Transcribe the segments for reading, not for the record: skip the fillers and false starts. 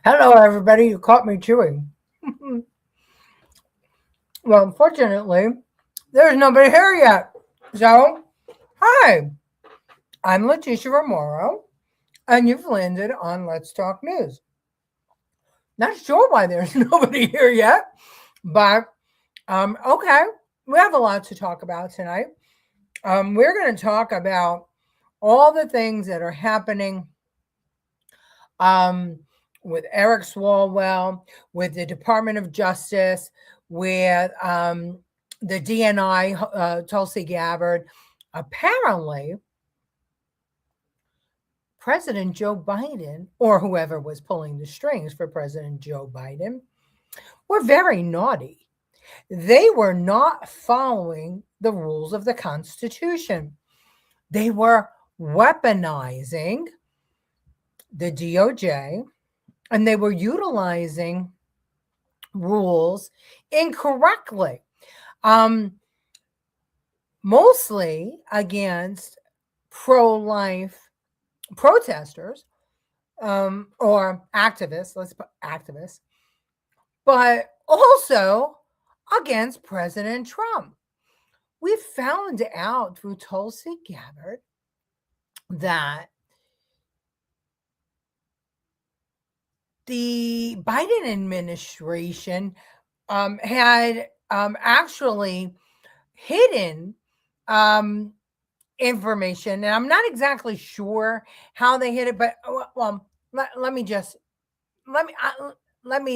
Hello, everybody. You caught me chewing. Well, unfortunately, there's nobody here yet. So, hi, I'm Leticia Remauro, and you've landed on Let's Talk News. Not sure why there's nobody here yet, but okay, we have a lot to talk about tonight. We're going to talk about all the things that are happening um, with Eric Swalwell, with the Department of Justice, with the DNI, Tulsi Gabbard. Apparently, President Joe Biden, or whoever was pulling the strings for President Joe Biden, were very naughty. They were not following the rules of the Constitution. They were weaponizing the DOJ, and they were utilizing rules incorrectly, mostly against pro-life protesters or activists, let's put activists, but also against President Trump. We found out through Tulsi Gabbard that the Biden administration had actually hidden information, and I'm not exactly sure how they hid it, but let me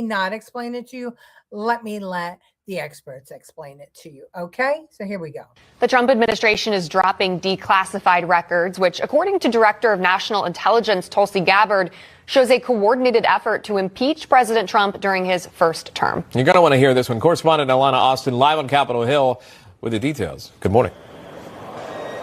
not explain it to you. Let me let the experts explain it to you. Okay, so here we go. The Trump administration is dropping declassified records, which, according to Director of National Intelligence Tulsi Gabbard, shows a coordinated effort to impeach President Trump during his first term. You're going to want to hear this one. Correspondent Alana Austin live on Capitol Hill with the details. Good morning.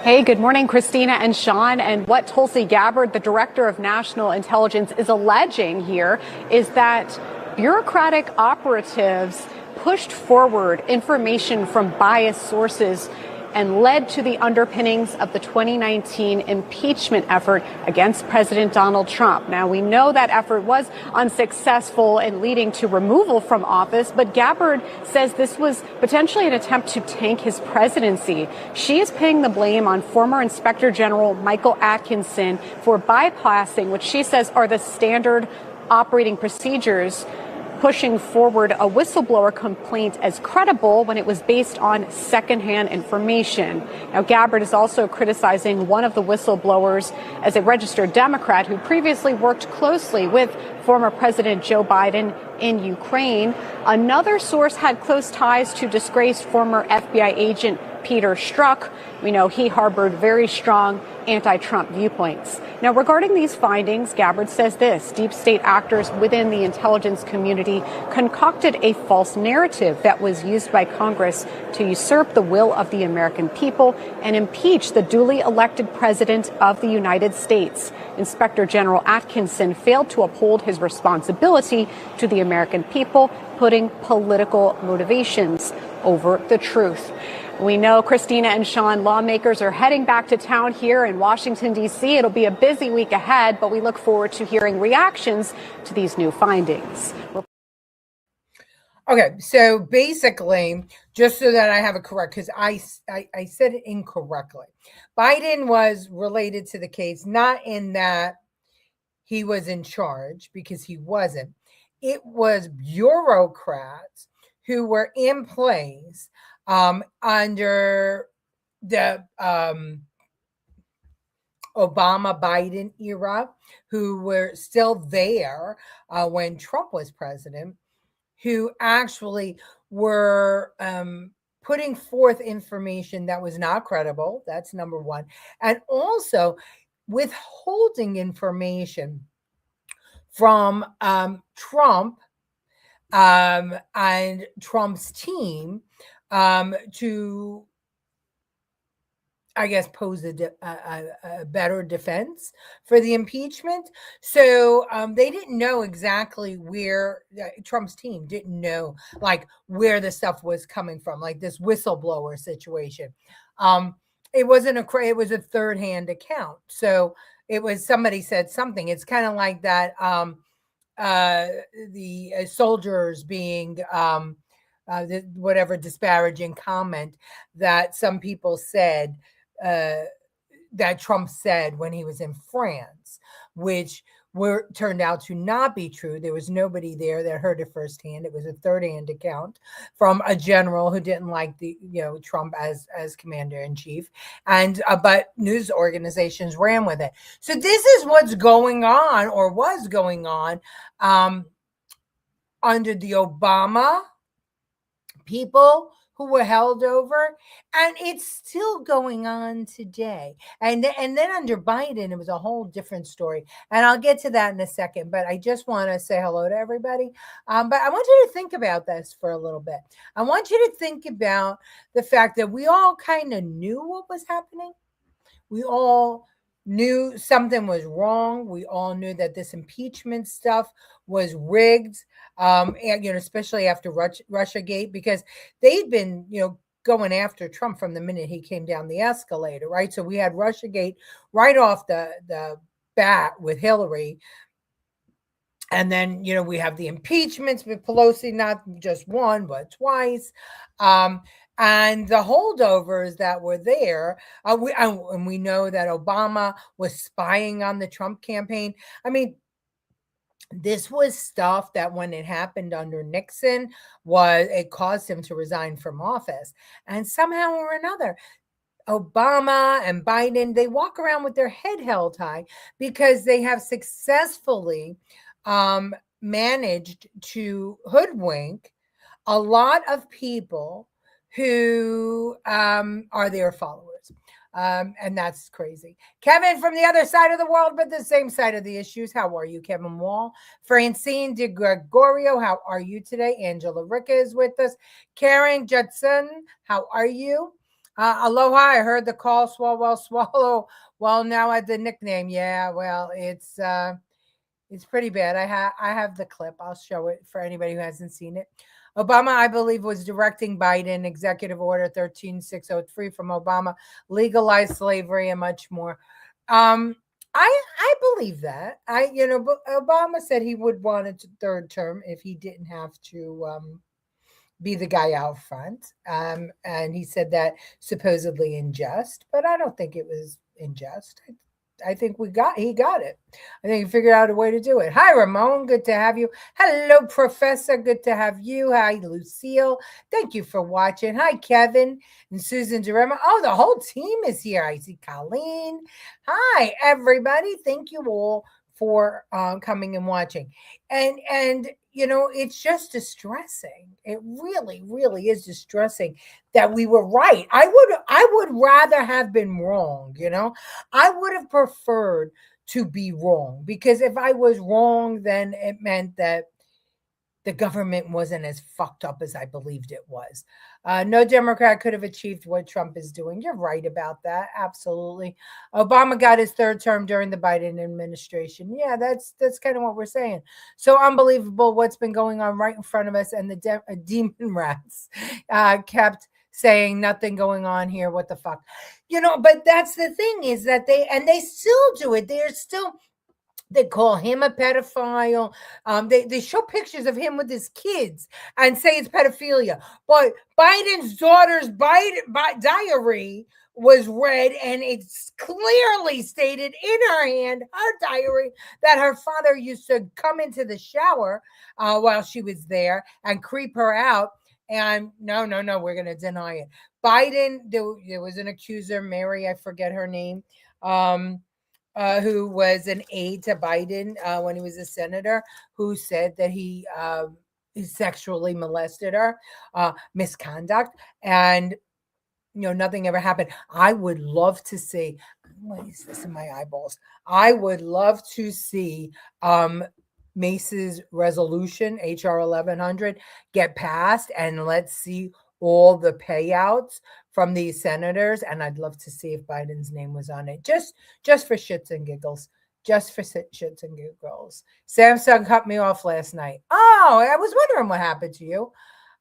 Hey, good morning, Christina and Sean. And what Tulsi Gabbard, the Director of National Intelligence, is alleging here is that bureaucratic operatives pushed forward information from biased sources and led to the underpinnings of the 2019 impeachment effort against President Donald Trump. Now, we know that effort was unsuccessful in leading to removal from office, but Gabbard says this was potentially an attempt to tank his presidency. She is pinning the blame on former Inspector General Michael Atkinson for bypassing what she says are the standard operating procedures, pushing forward a whistleblower complaint as credible when it was based on secondhand information. Now, Gabbard is also criticizing one of the whistleblowers as a registered Democrat who previously worked closely with former President Joe Biden in Ukraine. Another source had close ties to disgraced former FBI agent Peter Strzok. We know he harbored very strong anti-Trump viewpoints. Now, regarding these findings, Gabbard says this: deep state actors within the intelligence community concocted a false narrative that was used by Congress to usurp the will of the American people and impeach the duly elected president of the United States. Inspector General Atkinson failed to uphold his responsibility to the American people, putting political motivations over the truth. We know, Christina and Sean, lawmakers are heading back to town here in Washington, D.C. It'll be a busy week ahead, but we look forward to hearing reactions to these new findings. Okay, so basically, just so that I have it correct, because I said it incorrectly. Biden was related to the case, not in that he was in charge, because he wasn't. It was bureaucrats who were in place under the Obama-Biden era, who were still there when Trump was president, who actually were putting forth information that was not credible. That's number one. And also withholding information from Trump and Trump's team to, I guess, pose a better defense for the impeachment. So they didn't know exactly where Trump's team didn't know, like, where the stuff was coming from, like this whistleblower situation. It wasn't it was a third-hand account. So it was somebody said something. It's kind of like that soldiers being whatever disparaging comment that some people said that Trump said when he was in France, which turned out to not be true. There was nobody there that heard it firsthand. It was a third-hand account from a general who didn't like Trump as commander in chief, and but news organizations ran with it. So this is what's going on, or was going on, under the Obama people who were held over, and it's still going on today. And then under Biden, it was a whole different story, and I'll get to that in a second. But I just want to say hello to everybody. But I want you to think about this for a little bit. I want you to think about the fact that we all kind of knew what was happening. We all knew something was wrong. We all knew that this impeachment stuff was rigged, and especially after Russiagate, because they'd been, going after Trump from the minute he came down the escalator, right? So we had Russiagate right off the bat with Hillary. And then, we have the impeachments with Pelosi, not just one, but twice. And the holdovers that were there, and we know that Obama was spying on the Trump campaign. I mean, this was stuff that when it happened under Nixon, it caused him to resign from office. And somehow or another, Obama and Biden, they walk around with their head held high because they have successfully managed to hoodwink a lot of people who are their followers. And that's crazy. Kevin from the other side of the world, but the same side of the issues. How are you, Kevin Wall? Francine De Gregorio, how are you today? Angela Ricca is with us. Karen Judson, how are you? Aloha, I heard the call, swallow. Well, now I had the nickname. Yeah, well, it's pretty bad. I have the clip. I'll show it for anybody who hasn't seen it. Obama, I believe, was directing Biden, Executive Order 13603 from Obama, legalized slavery and much more. I believe that. Obama said he would want a third term if he didn't have to be the guy out front. And he said that supposedly in jest, but I don't think it was in jest. I think he got it. I think he figured out a way to do it. Hi, Ramon. Good to have you. Hello, Professor. Good to have you. Hi, Lucille. Thank you for watching. Hi, Kevin and Susan Durema. Oh, the whole team is here. I see Colleen. Hi, everybody. Thank you all for coming and watching. And it's just distressing. It really, really is distressing that we were right. I would rather have been wrong. I would have preferred to be wrong, because if I was wrong, then it meant that the government wasn't as fucked up as I believed it was. No Democrat could have achieved what Trump is doing. You're right about that. Absolutely. Obama got his third term during the Biden administration. Yeah, that's kind of what we're saying. So unbelievable what's been going on right in front of us. And the demon rats kept saying nothing going on here. What the fuck? But that's the thing, is that they still do it. They call him a pedophile. They show pictures of him with his kids and say it's pedophilia. But Biden's daughter's diary was read, and it's clearly stated in her hand, her diary, that her father used to come into the shower while she was there and creep her out. And no, we're going to deny it. Biden, there was an accuser, Mary, I forget her name, who was an aide to Biden when he was a senator, who said that he sexually molested her, misconduct, and nothing ever happened. I would love to see, what is this in my eyeballs? I would love to see Mace's resolution, HR 1100, get passed, and let's see all the payouts from these senators. And I'd love to see if Biden's name was on it, just for shits and giggles. Just for shits and giggles. Samsung cut me off last night. Oh, I was wondering what happened to you.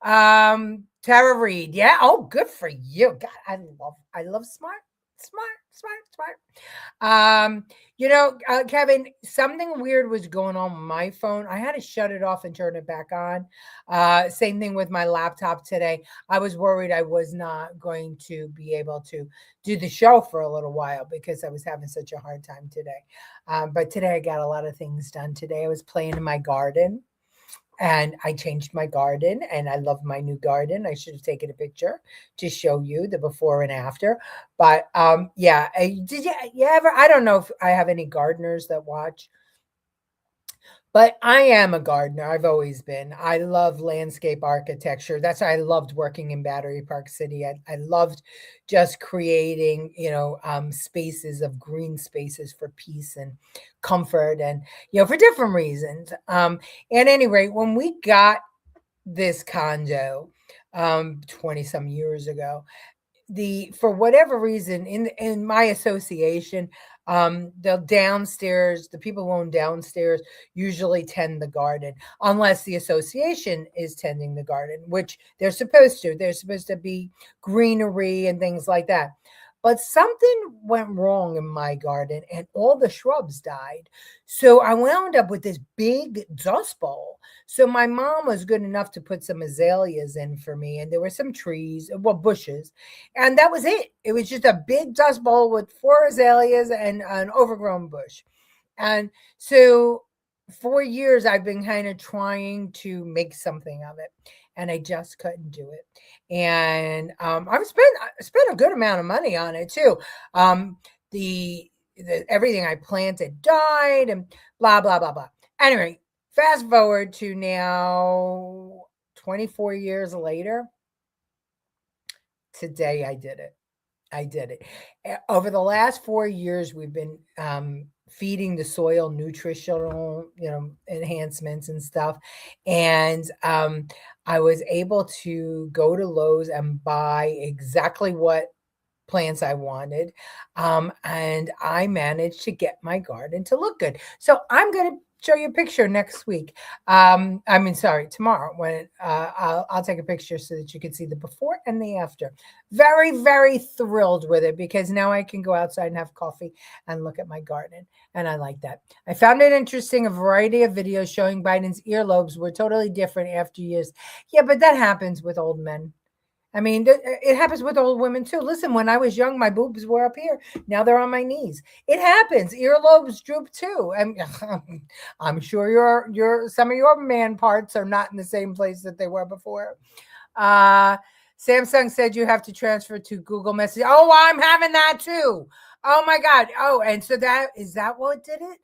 Tara Reid. Yeah. Oh, good for you. God, I love smart. Smart. Kevin, something weird was going on with my phone. I had to shut it off and turn it back on. Same thing with my laptop today. I was worried I was not going to be able to do the show for a little while because I was having such a hard time today. But today I got a lot of things done. Today I was playing in my garden. And I changed my garden, and I love my new garden. I should have taken a picture to show you the before and after. But yeah, did you ever? I don't know if I have any gardeners that watch, but I am a gardener. I've always been. I love landscape architecture. That's why I loved working in Battery Park City. I loved just creating, spaces of green spaces for peace and comfort and, for different reasons. And anyway, when we got this condo 20 some years ago, for whatever reason in my association, the people who own downstairs usually tend the garden unless the association is tending the garden, which they're supposed to be greenery and things like that. But something went wrong in my garden and all the shrubs died. So I wound up with this big dust bowl. So my mom was good enough to put some azaleas in for me, and there were some trees, bushes, and that was it. It was just a big dust bowl with 4 azaleas and an overgrown bush. And so for years, I've been kind of trying to make something of it, and I just couldn't do it. And I've spent a good amount of money on it too. The everything I planted died, and blah blah blah blah. Anyway, fast forward to now, 24 years later. Today I did it. Over the last 4 years, we've been feeding the soil nutritional, enhancements and stuff. And I was able to go to Lowe's and buy exactly what plants I wanted. And I managed to get my garden to look good. So I'm going to show you a picture next week. Tomorrow, when I'll take a picture so that you can see the before and the after. Very, very thrilled with it because now I can go outside and have coffee and look at my garden. And I like that. I found it interesting. A variety of videos showing Biden's earlobes were totally different after years. Yeah, but that happens with old men. I mean, it happens with old women too. Listen, when I was young, my boobs were up here. Now they're on my knees. It happens. Earlobes droop too. And I'm sure some of your man parts are not in the same place that they were before. Samsung said you have to transfer to Google Message. Oh, I'm having that too. Oh my God. Oh, and so is that what did it?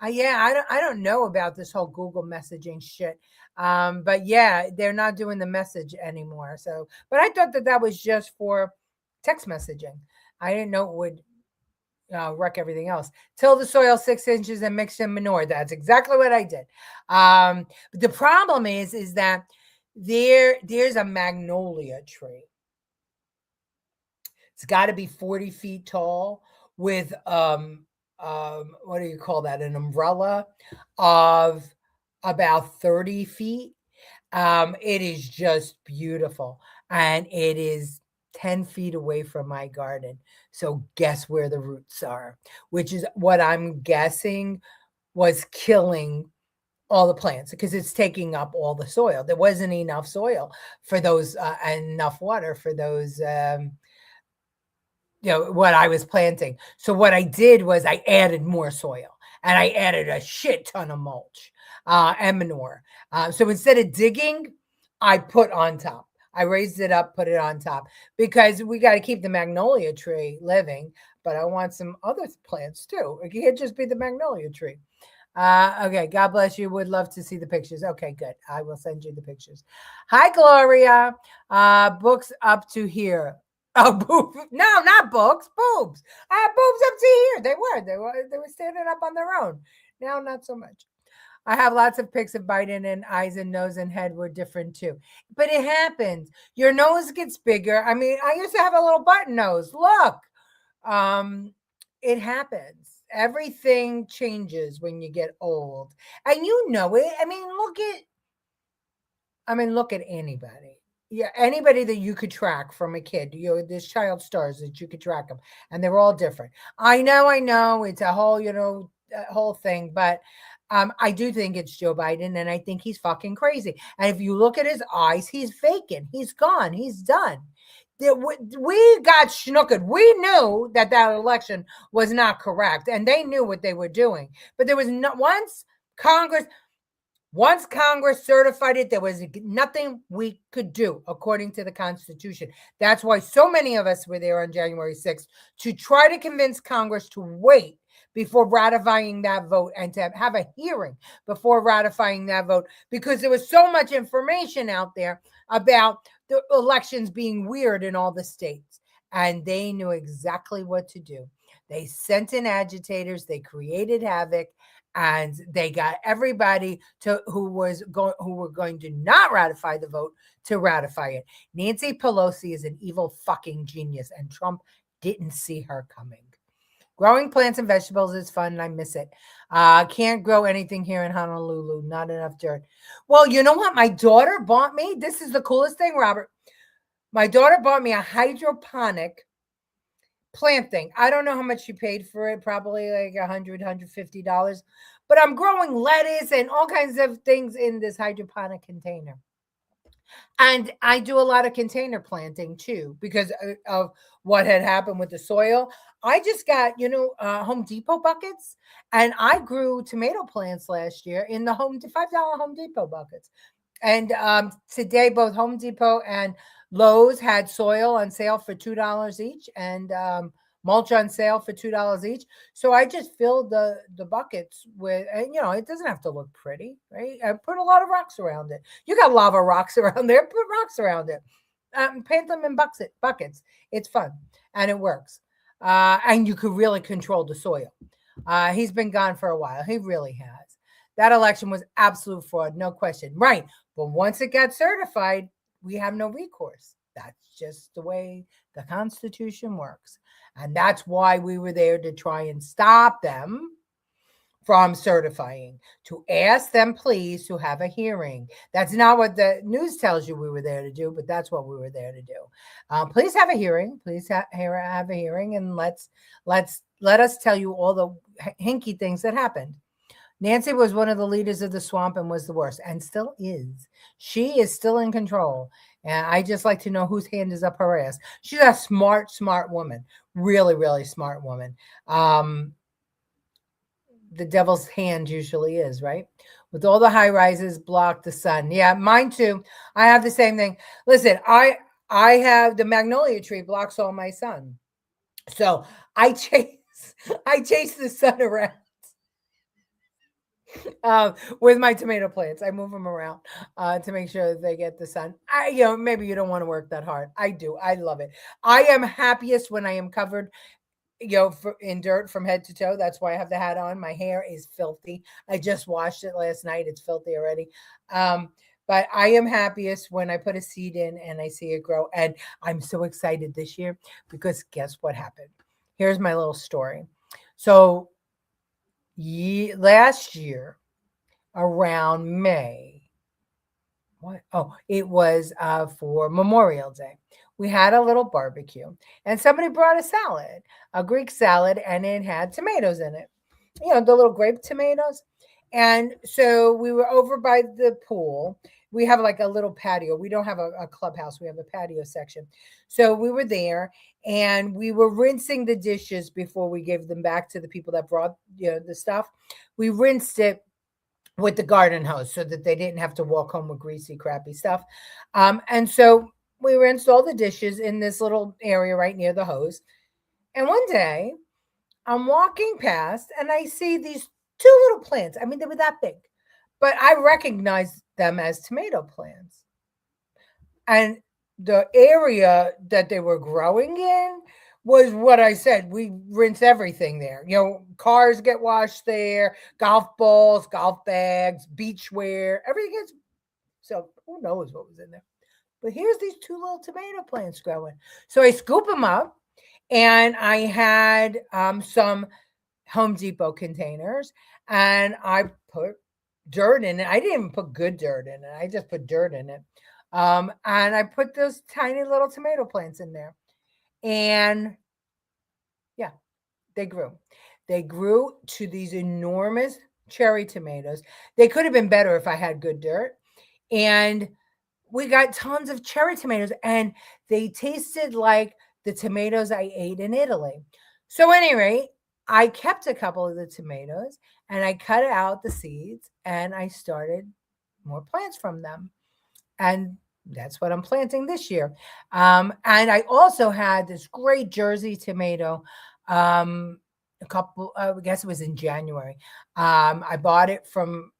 Yeah, I don't know about this whole Google messaging shit. But yeah, they're not doing the message anymore. So, but I thought that was just for text messaging. I didn't know it would wreck everything else. Till the soil 6 inches and mix in manure. That's exactly what I did. But the problem is that there's a magnolia tree. It's got to be 40 feet tall with what do you call that? An umbrella of about 30 feet. It is just beautiful. And it is 10 feet away from my garden. So guess where the roots are, which is what I'm guessing was killing all the plants because it's taking up all the soil. There wasn't enough soil for those, enough water for those, what I was planting. So what I did was I added more soil and I added a shit ton of mulch and manure. So instead of digging, I put on top. I raised it up, put it on top because we got to keep the magnolia tree living, but I want some other plants too. It can't just be the magnolia tree. Okay. God bless you. Would love to see the pictures. Okay, good. I will send you the pictures. Hi, Gloria. Books up to here. Oh, boobs. No, not books. Boobs. I had boobs up to here. They were standing up on their own. Now, not so much. I have lots of pics of Biden, and eyes and nose and head were different too. But it happens. Your nose gets bigger. I mean, I used to have a little button nose. Look. It happens. Everything changes when you get old. And you know it. I mean, look at anybody. Yeah, anybody that you could track from a kid, there's child stars that you could track them, and they're all different. I know, it's a whole, whole thing, but I do think it's Joe Biden, and I think he's fucking crazy. And if you look at his eyes, he's vacant. He's gone. He's done. We got schnookered. We knew that election was not correct, and they knew what they were doing. But there was once Congress certified it, there was nothing we could do according to the Constitution. That's why so many of us were there on January 6th to try to convince Congress to wait before ratifying that vote and to have a hearing before ratifying that vote, because there was so much information out there about the elections being weird in all the states. And they knew exactly what to do. They sent in agitators, they created havoc, and they got everybody who were going to not ratify the vote to ratify it. Nancy Pelosi is an evil fucking genius, and Trump didn't see her coming. Growing plants and vegetables is fun, and I miss it. Can't grow anything here in Honolulu. Not enough dirt. Well, you know what? My daughter bought me. This is the coolest thing, Robert. My daughter bought me a hydroponic plant thing. I don't know how much she paid for it, probably like $150. But I'm growing lettuce and all kinds of things in this hydroponic container. And I do a lot of container planting too, because of what had happened with the soil. I just got, Home Depot buckets, and I grew tomato plants last year in the $5 Home Depot buckets. And today, both Home Depot and Lowe's had soil on sale for $2 each, and mulch on sale for $2 each. So I just filled the buckets with, and it doesn't have to look pretty, right? I put a lot of rocks around it. You got lava rocks around there, put rocks around it. Paint them in buckets. It's fun, and it works. And you could really control the soil. He's been gone for a while. He really has. That election was absolute fraud, no question. Right. But once it got certified, we have no recourse. That's just the way the Constitution works. And that's why we were there, to try and stop them from certifying, to ask them, please, to have a hearing. That's not what the news tells you we were there to do, but that's what we were there to do. Please have a hearing. Please have a hearing, and let us tell you all the hinky things that happened. Nancy was one of the leaders of the swamp and was the worst, and still is. She is still in control. And I just like to know whose hand is up her ass. She's a smart woman. Really, really smart woman. The devil's hand usually is, right? With all the high rises, block the sun. Yeah, mine too. I have the same thing. Listen, I have the magnolia tree blocks all my sun. So I chase the sun around. With my tomato plants, I move them around to make sure that they get the sun. Maybe you don't want to work that hard. I do. I love it. I am happiest when I am covered, in dirt from head to toe. That's why I have the hat on. My hair is filthy. I just washed it last night. It's filthy already. But I am happiest when I put a seed in and I see it grow. And I'm so excited this year because guess what happened? Here's my little story. So last year around May, it was for Memorial Day. We had a little barbecue, and somebody brought a salad, a Greek salad, and it had tomatoes in it. The little grape tomatoes. And so we were over by the pool. We have like a little patio. We don't have a clubhouse. We have a patio section. So we were there, and we were rinsing the dishes before we gave them back to the people that brought the stuff. We rinsed it with the garden hose so that they didn't have to walk home with greasy, crappy stuff. And so we rinsed all the dishes in this little area right near the hose. And one day I'm walking past and I see these two little plants. I mean, they were that big, but I recognized them as tomato plants. And the area that they were growing in was what I said. We rinse everything there. Cars get washed there, golf balls, golf bags, beachwear, everything is. So who knows what was in there? But here's these two little tomato plants growing. So I scoop them up, and I had some Home Depot containers, and I put dirt in it. I didn't even put good dirt in it. I just put dirt in it. And I put those tiny little tomato plants in there. And yeah, they grew. They grew to these enormous cherry tomatoes. They could have been better if I had good dirt. And we got tons of cherry tomatoes, and they tasted like the tomatoes I ate in Italy. So, at any rate, I kept a couple of the tomatoes and I cut out the seeds and I started more plants from them. And that's what I'm planting this year. And I also had this great Jersey tomato. I guess it was in January. I bought it from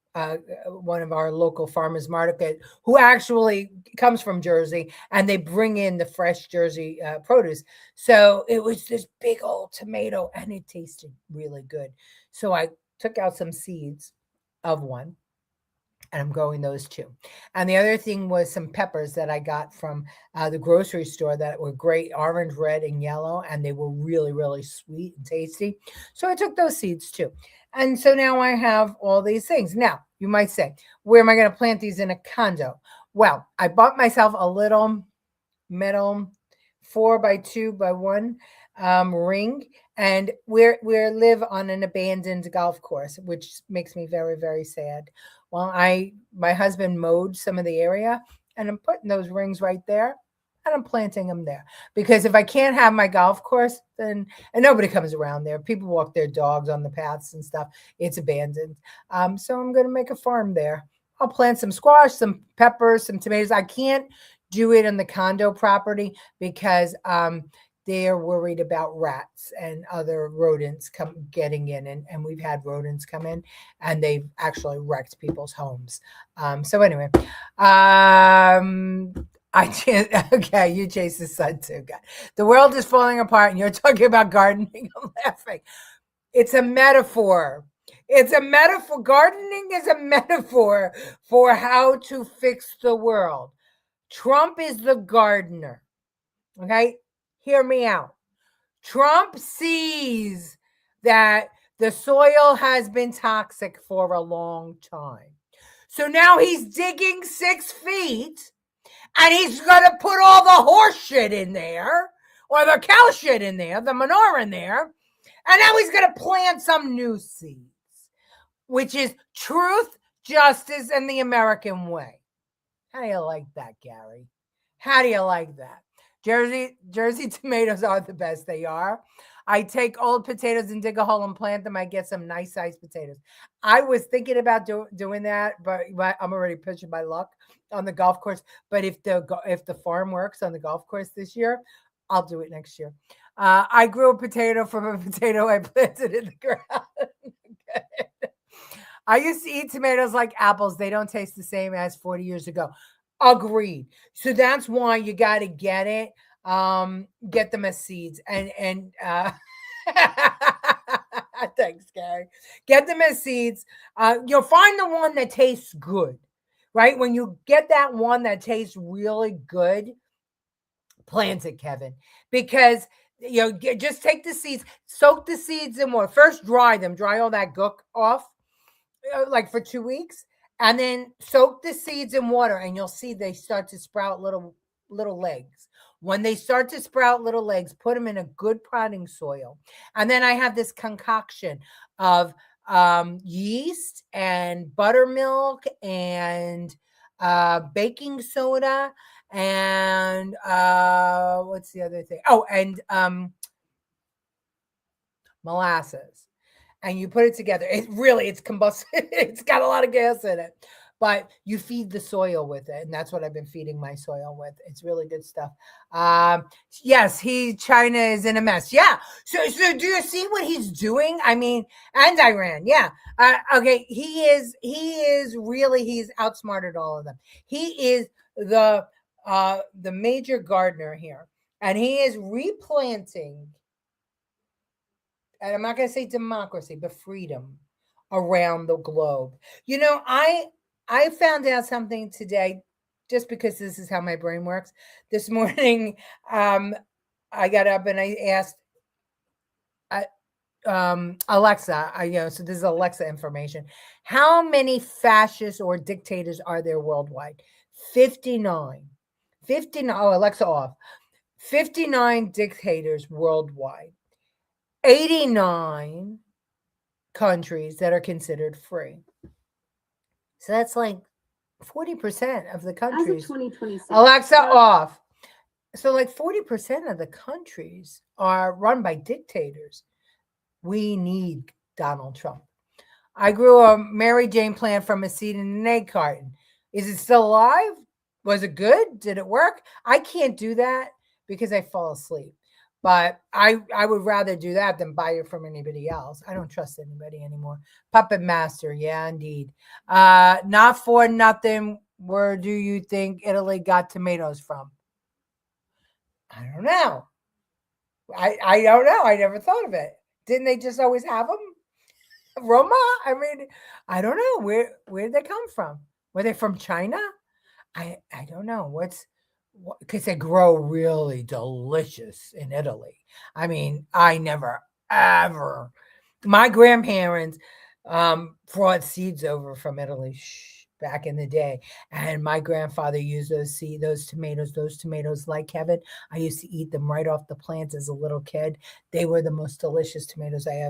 one of our local farmers market who actually comes from Jersey, and they bring in the fresh Jersey produce. So it was this big old tomato and it tasted really good. So I took out some seeds of one and I'm growing those too. And the other thing was some peppers that I got from the grocery store that were great, orange, red, and yellow, and they were really, really sweet and tasty. So I took those seeds too. And so now I have all these things. Now, you might say, where am I going to plant these in a condo? Well, I bought myself a little metal 4x2x1 ring, and we live on an abandoned golf course, which makes me very, very sad. Well, my husband mowed some of the area, and I'm putting those rings right there, and I'm planting them there. Because if I can't have my golf course, then and nobody comes around there. People walk their dogs on the paths and stuff. It's abandoned. So I'm going to make a farm there. I'll plant some squash, some peppers, some tomatoes. I can't do it on the condo property because they're worried about rats and other rodents getting in, and we've had rodents come in and they've actually wrecked people's homes. So anyway, okay, you chase the sun too. God. The world is falling apart and you're talking about gardening. I'm laughing. It's a metaphor. It's a metaphor. Gardening is a metaphor for how to fix the world. Trump is the gardener. Okay? Hear me out. Trump sees that the soil has been toxic for a long time. So now he's digging 6 feet and he's going to put all the horse shit in there, or the cow shit in there, the manure in there. And now he's going to plant some new seeds, which is truth, justice, and the American way. How do you like that, Gary? How do you like that? Jersey tomatoes are the best. They are. I take old potatoes and dig a hole and plant them. I get some nice sized potatoes. I was thinking about doing that, but I'm already pushing my luck on the golf course. But if the farm works on the golf course this year, I'll do it next year. I grew a potato from a potato I planted in the ground. I used to eat tomatoes like apples. They don't taste the same as 40 years ago. Agreed. So that's why you got to get it. Get them as seeds and thanks, Gary. Get them as seeds. You'll find the one that tastes good, right? When you get that one that tastes really good, plant it, Kevin, because just take the seeds, soak the seeds in water. First, dry them, dry all that gook off, like for 2 weeks, and then soak the seeds in water, and you'll see they start to sprout little legs. When they start to sprout little legs, put them in a good potting soil. And then I have this concoction of yeast and buttermilk and baking soda and what's the other thing? Oh, and molasses. And you put it together. It's combustible. It's got a lot of gas in it. But you feed the soil with it, and that's what I've been feeding my soil with. It's really good stuff. Yes, China is in a mess. Yeah. So do you see what he's doing? I mean, and Iran. Yeah. Okay. He's outsmarted all of them. He is the major gardener here, and he is replanting. And I'm not going to say democracy, but freedom around the globe. I found out something today, just because this is how my brain works. This morning, I got up and I asked, Alexa, so this is Alexa information. How many fascists or dictators are there worldwide? 59. 59. Oh, Alexa off. 59 dictators worldwide. 89 countries that are considered free. So that's like 40% of the countries. As of 2026. Alexa off. So like 40% of the countries are run by dictators. We need Donald Trump. I grew a Mary Jane plant from a seed in an egg carton. Is it still alive? Was it good? Did it work? I can't do that because I fall asleep. But I would rather do that than buy it from anybody else. I don't trust anybody anymore. Puppet Master, yeah, indeed. Not for nothing. Where do you think Italy got tomatoes from? I don't know. I don't know. I never thought of it. Didn't they just always have them? Roma? I mean, I don't know. Where did they come from? Were they from China? I don't know. Because they grow really delicious in Italy. I mean, I never, ever. My grandparents brought seeds over from Italy back in the day. And my grandfather used those tomatoes like Kevin. I used to eat them right off the plants as a little kid. They were the most delicious tomatoes they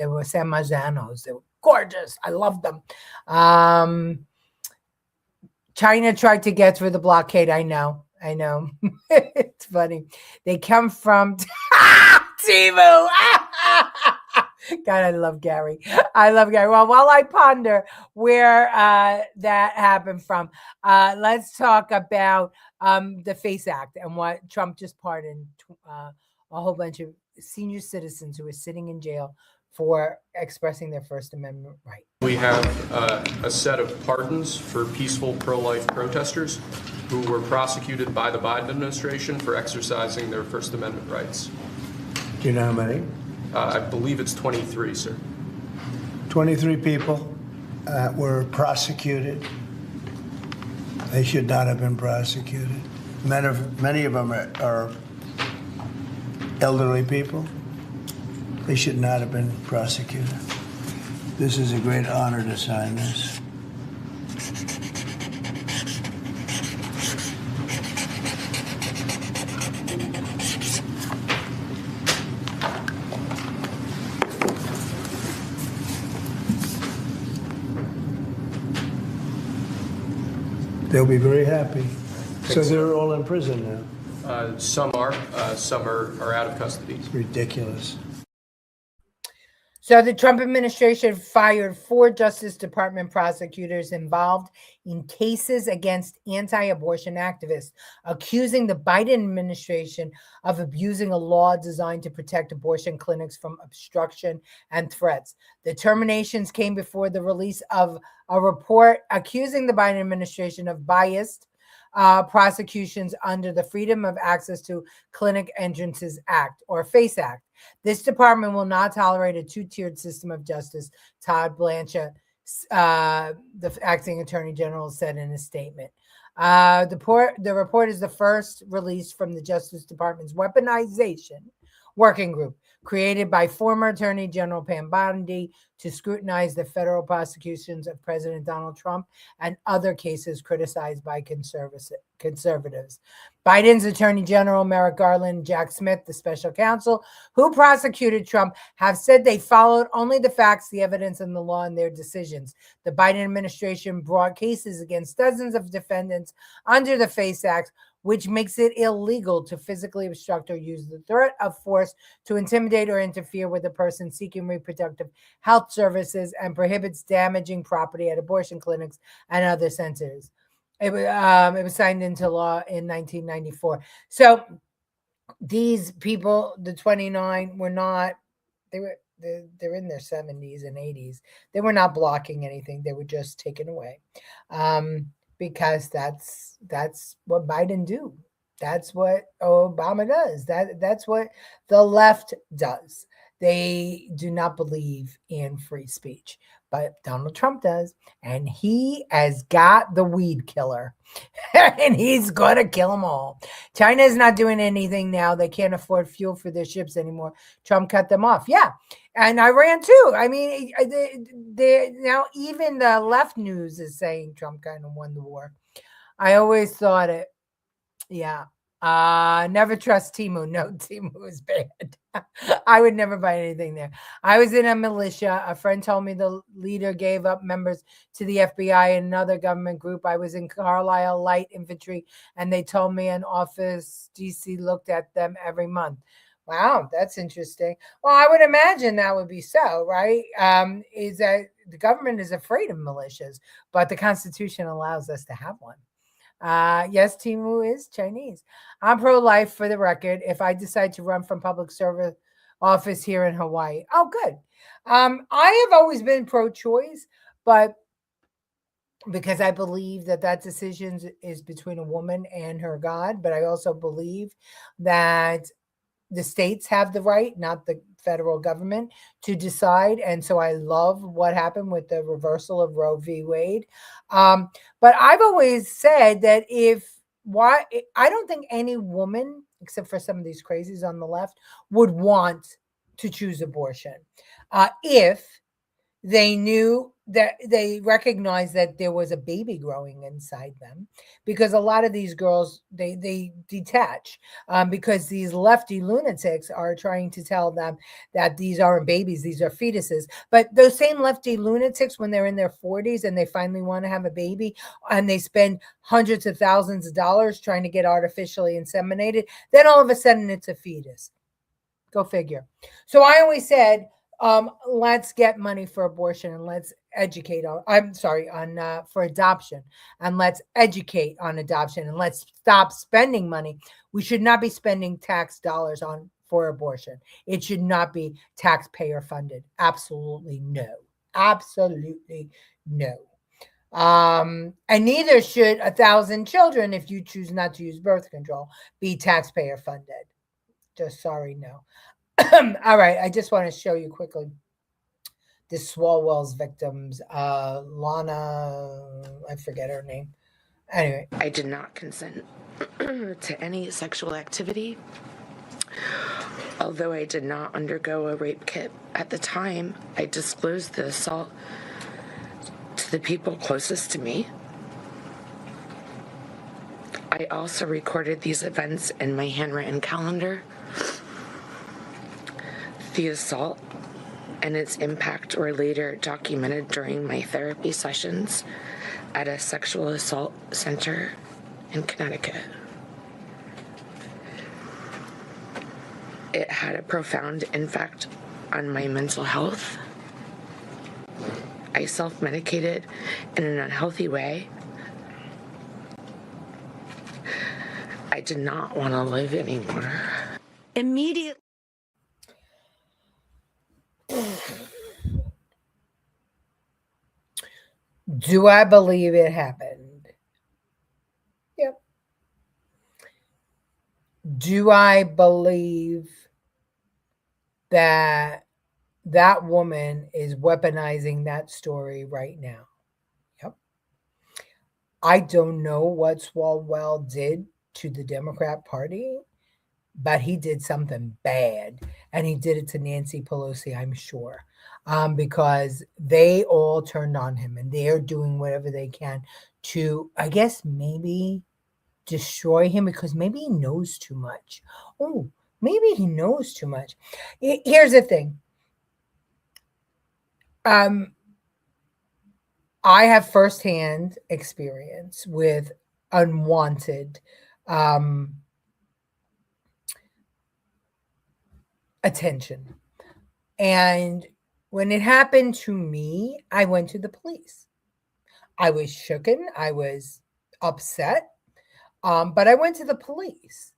were San Marzanos. They were gorgeous. I loved them. China tried to get through the blockade. I know. It's funny. They come from Timu. God, I love Gary. Well, while I ponder where that happened from, let's talk about the FACE Act and what Trump just pardoned a whole bunch of senior citizens who were sitting in jail for expressing their First Amendment right. We have a set of pardons for peaceful pro-life protesters who were prosecuted by the Biden administration for exercising their First Amendment rights. Do you know how many? I believe it's 23, sir. 23 people were prosecuted. They should not have been prosecuted. Many of them are elderly people. They should not have been prosecuted. This is a great honor to sign this. They'll be very happy. So they're all in prison now. Some are out of custody. It's ridiculous. So the Trump administration fired 4 Justice Department prosecutors involved in cases against anti-abortion activists, accusing the Biden administration of abusing a law designed to protect abortion clinics from obstruction and threats. The terminations came before the release of a report accusing the Biden administration of biased prosecutions under the Freedom of Access to Clinic Entrances Act, or FACE Act. This department will not tolerate a two-tiered system of justice, Todd Blanchard, the acting attorney general, said in a statement. The report is the first release from the Justice Department's Weaponization Working Group, created by former Attorney General Pam Bondi to scrutinize the federal prosecutions of President Donald Trump and other cases criticized by conservatives. Biden's Attorney General Merrick Garland and Jack Smith, the special counsel who prosecuted Trump, have said they followed only the facts, the evidence, and the law in their decisions. The Biden administration brought cases against dozens of defendants under the FACE Act, which makes it illegal to physically obstruct or use the threat of force to intimidate or interfere with a person seeking reproductive health services, and prohibits damaging property at abortion clinics and other centers. It was signed into law in 1994. So these people, the 29, were not, they're in their 70s and 80s. They were not blocking anything. They were just taken away. Because that's what Biden do. That's what Obama does. That's what the left does. They do not believe in free speech. but Donald Trump does. And he has got the weed killer. And he's going to kill them all. China is not doing anything now. They can't afford fuel for their ships anymore. Trump cut them off. Yeah. And Iran too. I mean, now even the left news is saying Trump kind of won the war. I always thought it. Yeah. Never trust Timu. No, Timu is bad. I would never buy anything there. I was in a militia. A friend told me the leader gave up members to the FBI and another government group. I was in Carlisle Light Infantry, and they told me an office DC looked at them every month. Wow, that's interesting. Well, I would imagine that would be so, right? Is that the government is afraid of militias, but the Constitution allows us to have one. Yes, Timu is Chinese. I'm pro-life for the record. If I decide to run from public service office here in Hawaii. Oh, good. I have always been pro-choice, but because I believe that decision is between a woman and her God. But I also believe that the states have the right, not the federal government, to decide. And so I love what happened with the reversal of Roe v. Wade. But I've always said that I don't think any woman, except for some of these crazies on the left, would want to choose abortion if they knew that they recognized that there was a baby growing inside them, because a lot of these girls, they detach because these lefty lunatics are trying to tell them that these aren't babies, these are fetuses. But those same lefty lunatics, when they're in their 40s and they finally want to have a baby and they spend hundreds of thousands of dollars trying to get artificially inseminated, then all of a sudden it's a fetus. Go figure. So I always said, let's get money for abortion and let's educate for adoption, and let's educate on adoption, and let's stop spending money. We should not be spending tax dollars for abortion. It should not be taxpayer funded. Absolutely no. Absolutely no. And neither should 1,000 children, if you choose not to use birth control, be taxpayer funded. Just sorry, no. All right, I just want to show you quickly the Swalwell's victims. Lana, I forget her name. Anyway. I did not consent to any sexual activity. Although I did not undergo a rape kit at the time, I disclosed the assault to the people closest to me. I also recorded these events in my handwritten calendar. The assault and its impact were later documented during my therapy sessions at a sexual assault center in Connecticut. It had a profound impact on my mental health. I self-medicated in an unhealthy way. I did not want to live anymore. Immediately. Do I believe it happened? Yep. Do I believe that that woman is weaponizing that story right now? Yep. I don't know what Swalwell did to the Democrat Party, but he did something bad, and he did it to Nancy Pelosi, I'm sure, because they all turned on him, and they're doing whatever they can to, I guess, maybe destroy him, because maybe he knows too much. Oh, maybe he knows too much. Here's the thing. I have firsthand experience with unwanted attention. And when it happened to me, I went to the police. I was shooken. I was upset. But I went to the police.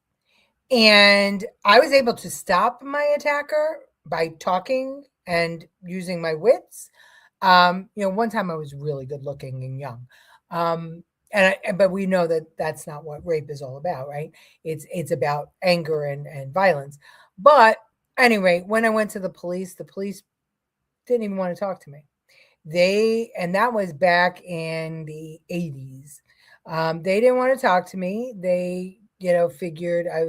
And I was able to stop my attacker by talking and using my wits. One time I was really good looking and young. But we know that that's not what rape is all about, right? It's about anger and violence. But anyway, when I went to the police didn't even want to talk to me. And that was back in the 80s. They didn't want to talk to me. They, figured I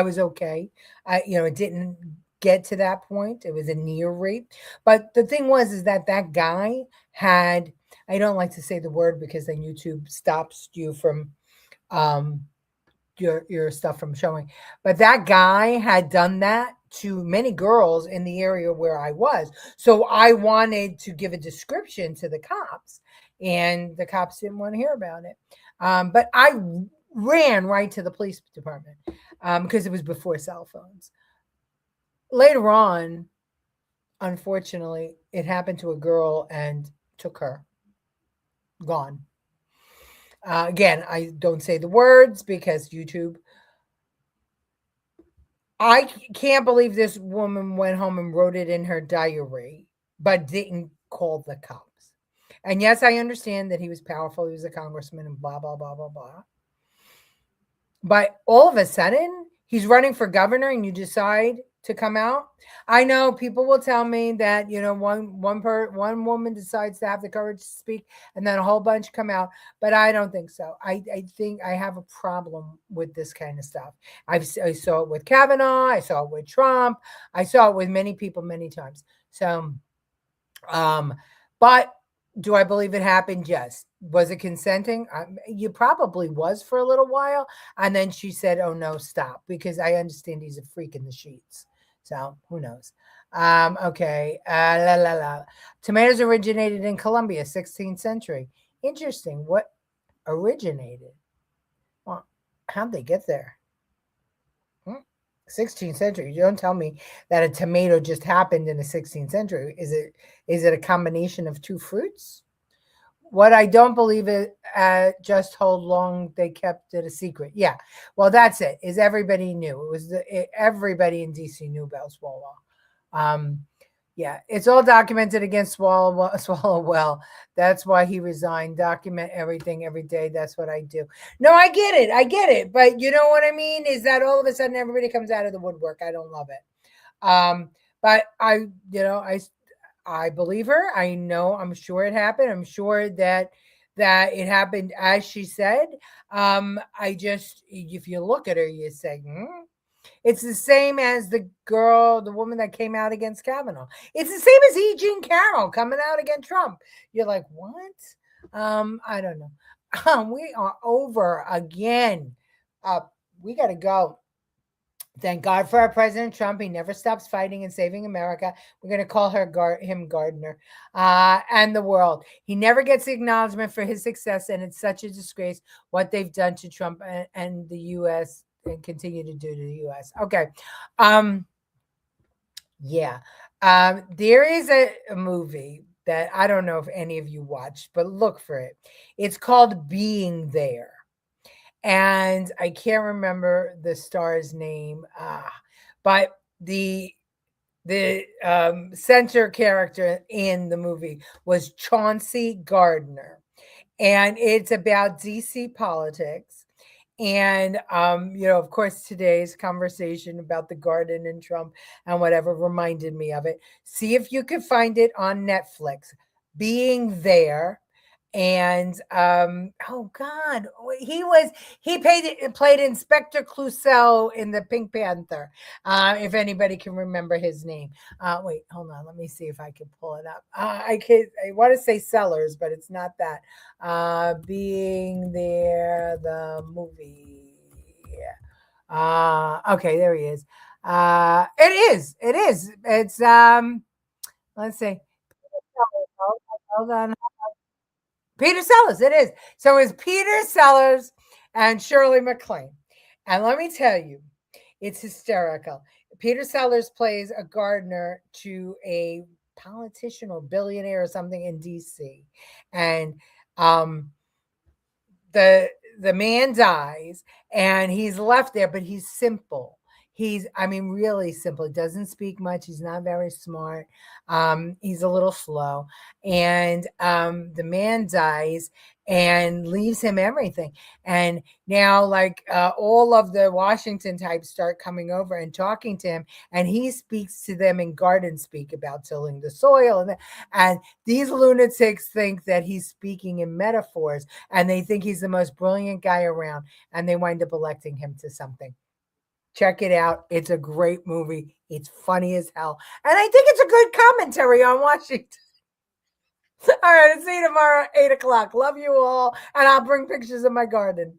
was okay. It didn't get to that point. It was a near rape. But the thing was, is that guy had, I don't like to say the word because then YouTube stops you from, your stuff from showing. But that guy had done that to many girls in the area where I was. So I wanted to give a description to the cops, and the cops didn't want to hear about it. But I ran right to the police department because it was before cell phones. Later on, unfortunately, it happened to a girl and took her. Gone. Again, I don't say the words because YouTube. I can't believe this woman went home and wrote it in her diary, but didn't call the cops. And yes, I understand that he was powerful. He was a congressman and blah, blah, blah, blah, blah. But all of a sudden, he's running for governor and you decide to come out. I know people will tell me that, one woman decides to have the courage to speak and then a whole bunch come out, but I don't think so. I think I have a problem with this kind of stuff. I saw it with Kavanaugh. I saw it with Trump. I saw it with many people many times. So, but do I believe it happened? Yes. Was it consenting? You probably was for a little while. And then she said, oh, no, stop, because I understand he's a freak in the sheets. So who knows? Okay. Tomatoes originated in Colombia, 16th century. Interesting. What originated? Well, how'd they get there? 16th century. You don't tell me that a tomato just happened in the 16th century. Is it a combination of two fruits? What I don't believe is just how long they kept it a secret. Yeah, well, that's it. Is everybody knew? It was everybody in DC knew about Swalwell. Yeah, it's all documented against Swalwell. That's why he resigned. Document everything every day. That's what I do. No, I get it. But you know what I mean? Is that all of a sudden everybody comes out of the woodwork? I don't love it. But I believe her. I know. I'm sure it happened. I'm sure that it happened as she said. If you look at her, you say, It's the same as the woman that came out against Kavanaugh. It's the same as E. Jean Carroll coming out against Trump. You're like, what? I don't know. We are over again. We got to go. Thank God for our President Trump. He never stops fighting and saving America. We're going to call him Gardner and the world. He never gets the acknowledgement for his success, and it's such a disgrace what they've done to Trump and the U.S. and continue to do to the U.S. Okay. There is a movie that I don't know if any of you watched, but look for it. It's called Being There. And I can't remember the star's name, but the center character in the movie was Chauncey Gardner, and it's about DC politics. And of course, today's conversation about the garden and Trump and whatever reminded me of it. See if you can find it on Netflix. Being There. And oh God, he played Inspector Clouseau in the Pink Panther. If anybody can remember his name. Wait, hold on, let me see if I can pull it up. I want to say Sellers, but it's not that. Being There, the movie. Okay, there he is. It is. It's let's see. Hold on. Peter Sellers, it is. So it's Peter Sellers and Shirley MacLaine. And let me tell you, it's hysterical. Peter Sellers plays a gardener to a politician or billionaire or something in DC. And the man dies and he's left there, but he's simple. really simple. He doesn't speak much. He's not very smart. He's a little slow. And the man dies and leaves him everything. And now, all of the Washington types start coming over and talking to him, and he speaks to them in garden speak about tilling the soil. And these lunatics think that he's speaking in metaphors, and they think he's the most brilliant guy around, and they wind up electing him to something. Check it out. It's a great movie. It's funny as hell. And I think it's a good commentary on Washington. All right, I'll see you tomorrow at 8 o'clock. Love you all. And I'll bring pictures of my garden.